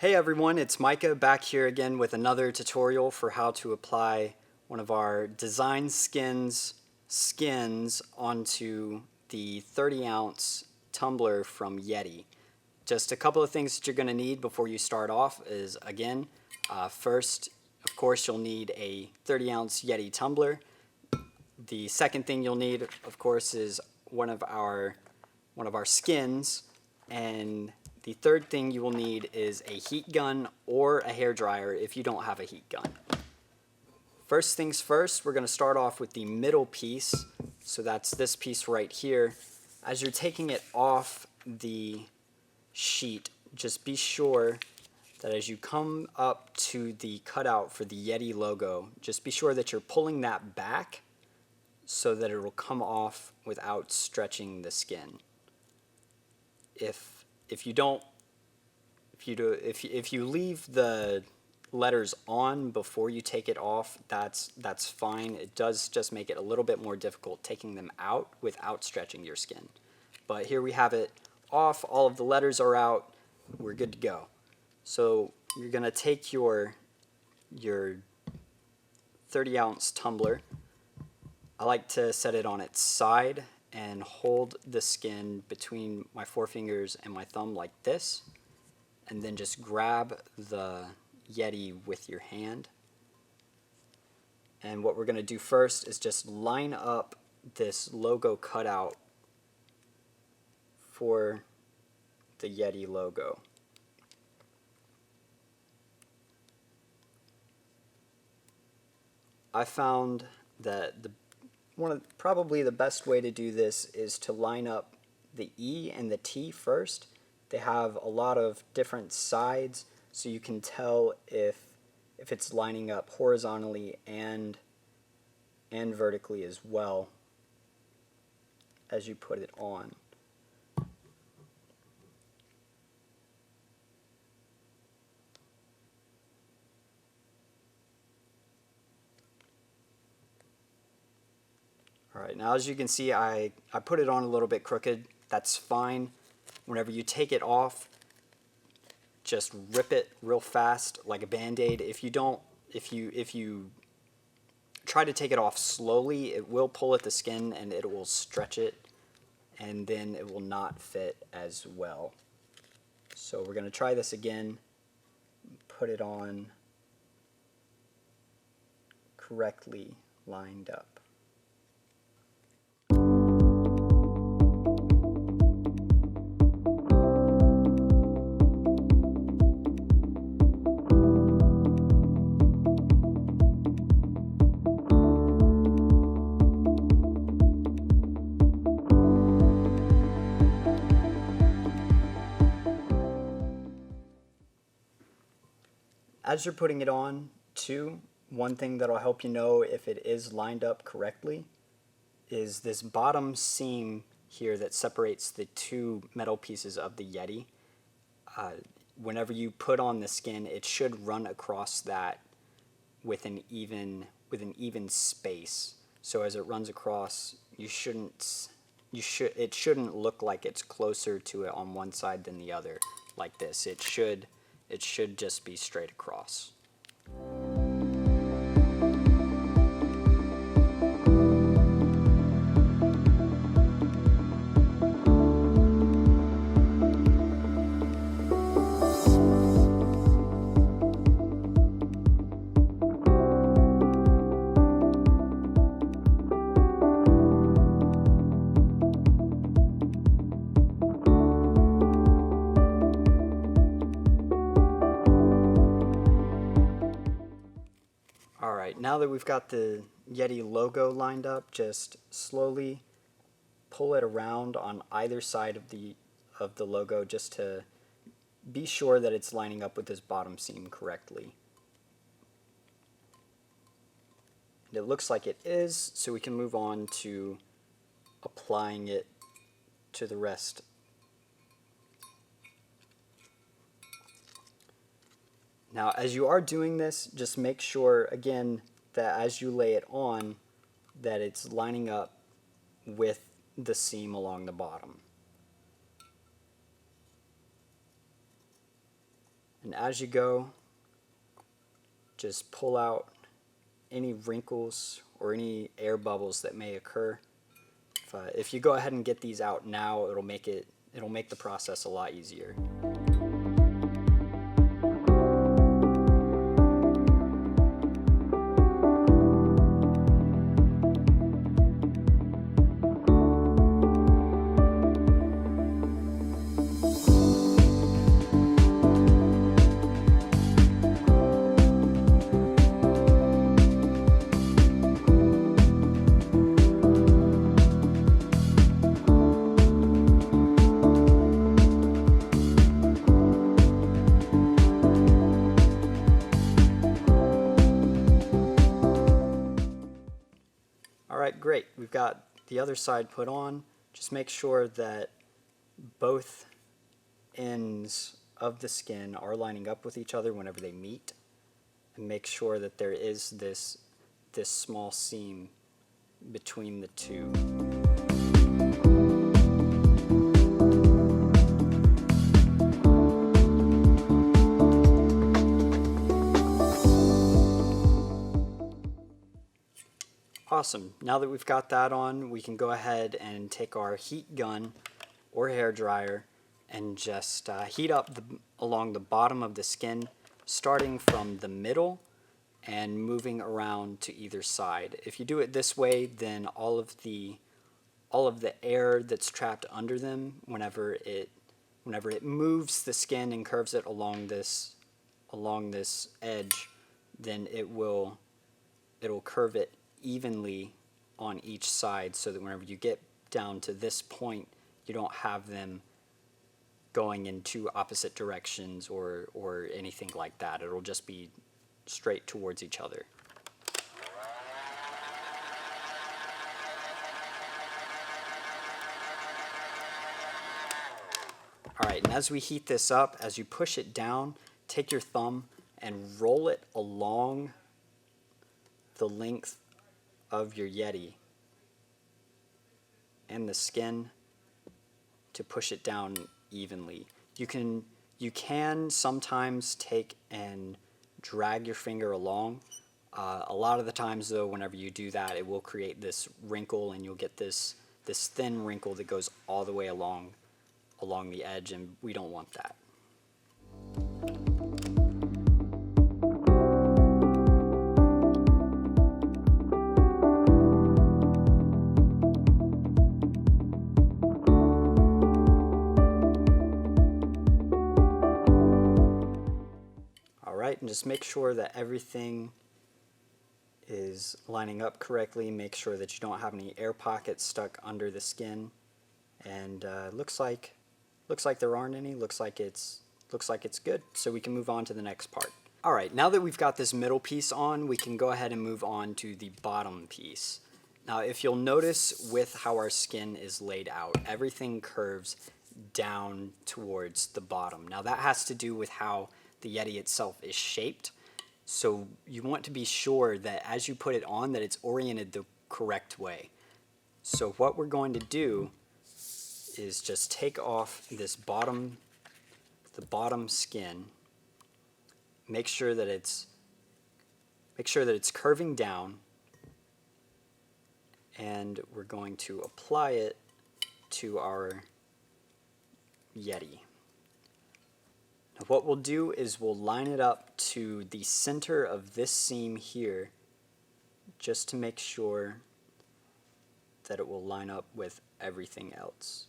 Hey everyone, it's Micah back here again with another tutorial for how to apply one of our DesignSkinz skins onto the 30-ounce tumbler from Yeti. Just a couple of things that you're going to need before you start off is, again, first, of course, you'll need a 30-ounce Yeti tumbler. The second thing you'll need, of course, is one of our skins, and the third thing you will need is a heat gun or a hair dryer if you don't have a heat gun. First things first, we're going to start off with the middle piece. So that's this piece right here. As you're taking it off the sheet, just be sure that as you come up to the cutout for the Yeti logo, just be sure that you're pulling that back so that it will come off without stretching the skin. If you leave the letters on before you take it off, that's fine. It does just make it a little bit more difficult taking them out without stretching your skin. But here we have it off, all of the letters are out, we're good to go. So you're gonna take your 30-ounce tumbler. I like to set it on its side and hold the skin between my forefingers and my thumb like this, and then just grab the Yeti with your hand. And what we're going to do first is just line up this logo cutout for the Yeti logo. I found that probably the best way to do this is to line up the E and the T first. They have a lot of different sides, so you can tell if it's lining up horizontally and vertically as well as you put it on. Alright, now as you can see, I put it on a little bit crooked. That's fine. Whenever you take it off, just rip it real fast like a band-aid. If you try to take it off slowly, it will pull at the skin and it will stretch it, and then it will not fit as well. So we're going to try this again. Put it on correctly lined up. As you're putting it on, too, one thing that'll help you know if it is lined up correctly is this bottom seam here that separates the two metal pieces of the Yeti. Whenever you put on the skin, it should run across that with an even space. So as it runs across, it shouldn't look like it's closer to it on one side than the other like this. It should just be straight across. Alright, now that we've got the Yeti logo lined up, just slowly pull it around on either side of the logo just to be sure that it's lining up with this bottom seam correctly. And it looks like it is, so we can move on to applying it to the rest. Now, as you are doing this, just make sure, again, that as you lay it on, that it's lining up with the seam along the bottom. And as you go, just pull out any wrinkles or any air bubbles that may occur. If you go ahead and get these out now, it'll make the process a lot easier. Alright, great. We've got the other side put on. Just make sure that both ends of the skin are lining up with each other whenever they meet, and make sure that there is this small seam between the two. Awesome. Now that we've got that on, we can go ahead and take our heat gun or hair dryer and just heat up along the bottom of the skin, starting from the middle and moving around to either side. If you do it this way, then all of the air that's trapped under them, whenever it moves the skin and curves it along this edge, then it'll curve it evenly on each side, so that whenever you get down to this point, you don't have them going in two opposite directions or anything like that. It'll just be straight towards each other. Alright, and as we heat this up, as you push it down, take your thumb and roll it along the length of your Yeti and the skin to push it down evenly. You can sometimes take and drag your finger along. A lot of the times though, whenever you do that, it will create this wrinkle, and you'll get this thin wrinkle that goes all the way along the edge, and we don't want that. And just make sure that everything is lining up correctly. Make sure that you don't have any air pockets stuck under the skin. And looks like there aren't any. Looks like it's good. So we can move on to the next part. All right, now that we've got this middle piece on, we can go ahead and move on to the bottom piece. Now, if you'll notice with how our skin is laid out, everything curves down towards the bottom. Now that has to do with how the Yeti itself is shaped, so you want to be sure that as you put it on, that it's oriented the correct way. So what we're going to do is just take off the bottom skin, make sure that it's curving down, and we're going to apply it to our Yeti. Now what we'll do is we'll line it up to the center of this seam here, just to make sure that it will line up with everything else.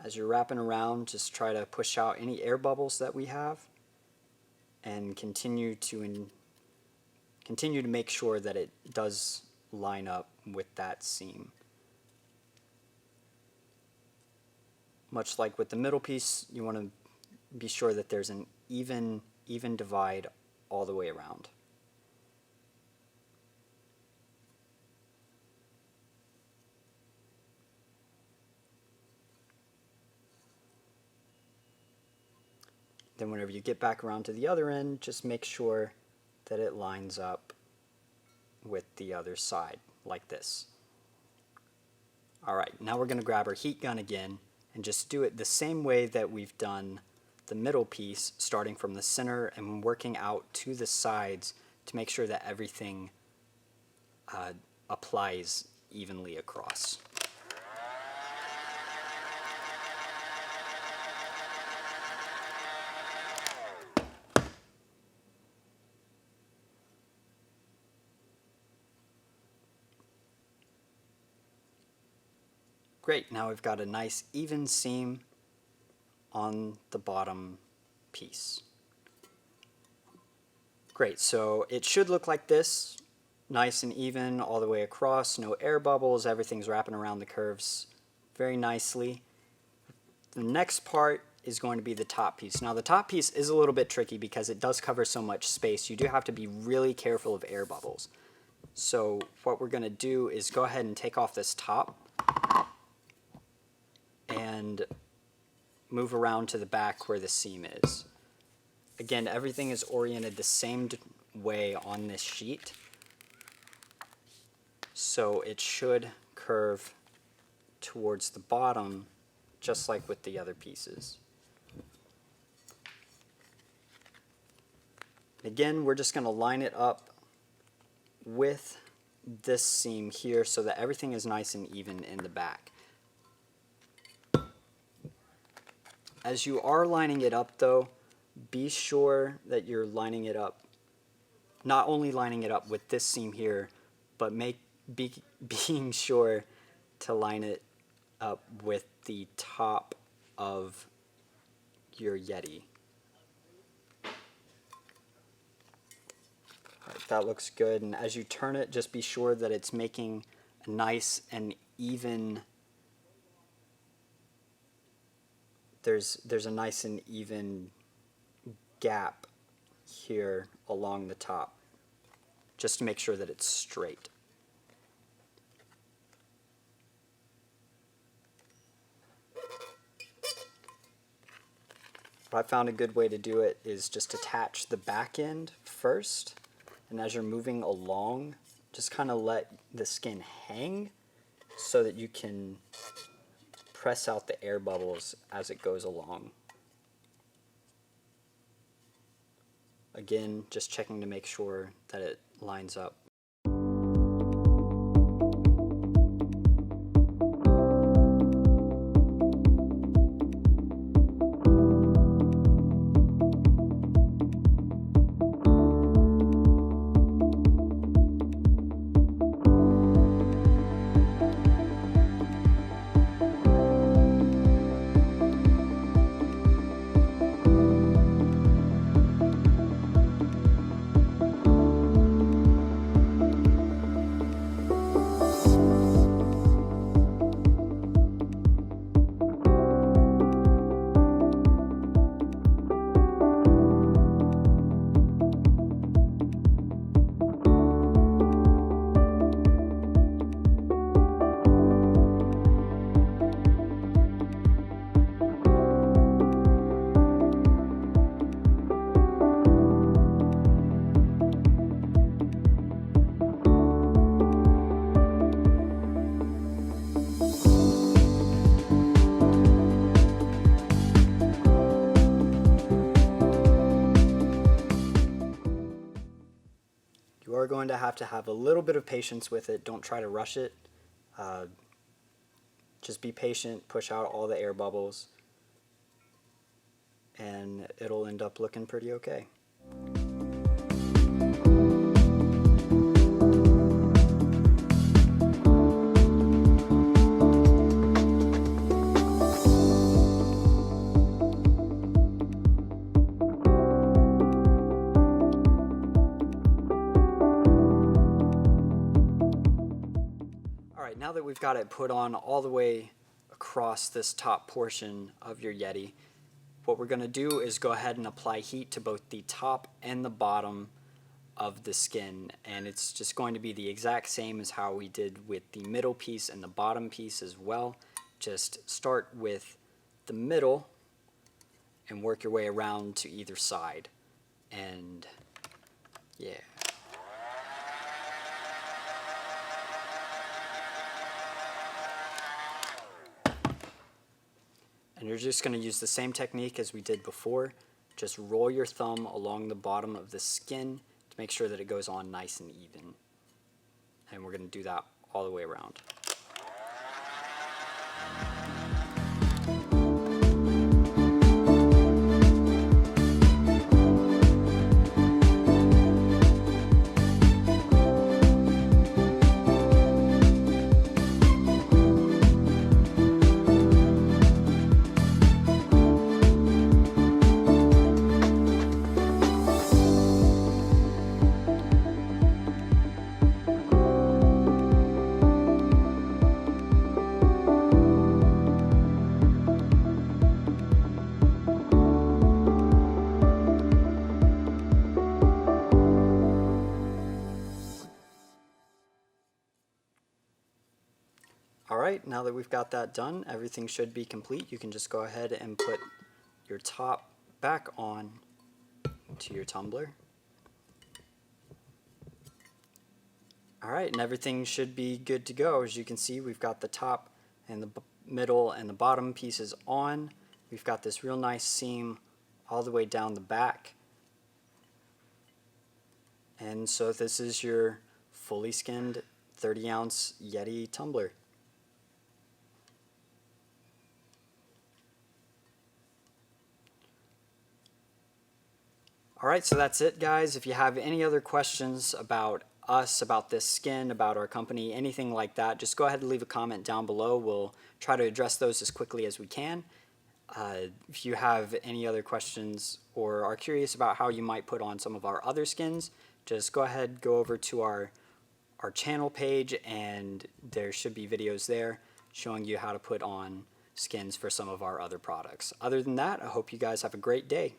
As you're wrapping around, just try to push out any air bubbles that we have, and continue to make sure that it does line up with that seam. Much like with the middle piece, you want to be sure that there's an even divide all the way around. Then whenever you get back around to the other end, just make sure that it lines up with the other side, like this. Alright, now we're going to grab our heat gun again and just do it the same way that we've done the middle piece, starting from the center and working out to the sides to make sure that everything applies evenly across. Great, now we've got a nice even seam on the bottom piece. Great, so it should look like this, nice and even all the way across, no air bubbles, everything's wrapping around the curves very nicely. The next part is going to be the top piece. Now the top piece is a little bit tricky because it does cover so much space. You do have to be really careful of air bubbles. So what we're going to do is go ahead and take off this top and move around to the back where the seam is. Again, everything is oriented the same way on this sheet, so it should curve towards the bottom just like with the other pieces. Again, we're just going to line it up with this seam here so that everything is nice and even in the back. As you are lining it up though, be sure that you're lining it up, not only lining it up with this seam here, but being sure to line it up with the top of your Yeti. Right, that looks good, and as you turn it, just be sure that it's making a nice and even, there's a nice and even gap here along the top, just to make sure that it's straight. What I found a good way to do it is just attach the back end first, and as you're moving along, just kind of let the skin hang so that you can press out the air bubbles as it goes along. Again, just checking to make sure that it lines up. You are going to have a little bit of patience with it. Don't try to rush it. Just be patient, push out all the air bubbles, and it'll end up looking pretty okay. Now that we've got it put on all the way across this top portion of your Yeti, what we're going to do is go ahead and apply heat to both the top and the bottom of the skin, and it's just going to be the exact same as how we did with the middle piece and the bottom piece as well. Just start with the middle and work your way around to either side, and yeah. you're just going to use the same technique as we did before. Just roll your thumb along the bottom of the skin to make sure that it goes on nice and even. And we're going to do that all the way around. Alright, now that we've got that done, everything should be complete. You can just go ahead and put your top back on to your tumbler. Alright, and everything should be good to go. As you can see, we've got the top and the middle and the bottom pieces on. We've got this real nice seam all the way down the back. And so this is your fully skinned 30-ounce Yeti tumbler. Alright, so that's it, guys. If you have any other questions about us, about this skin, about our company, anything like that, just go ahead and leave a comment down below. We'll try to address those as quickly as we can. If you have any other questions or are curious about how you might put on some of our other skins, just go ahead, go over to our channel page, and there should be videos there showing you how to put on skins for some of our other products. Other than that, I hope you guys have a great day.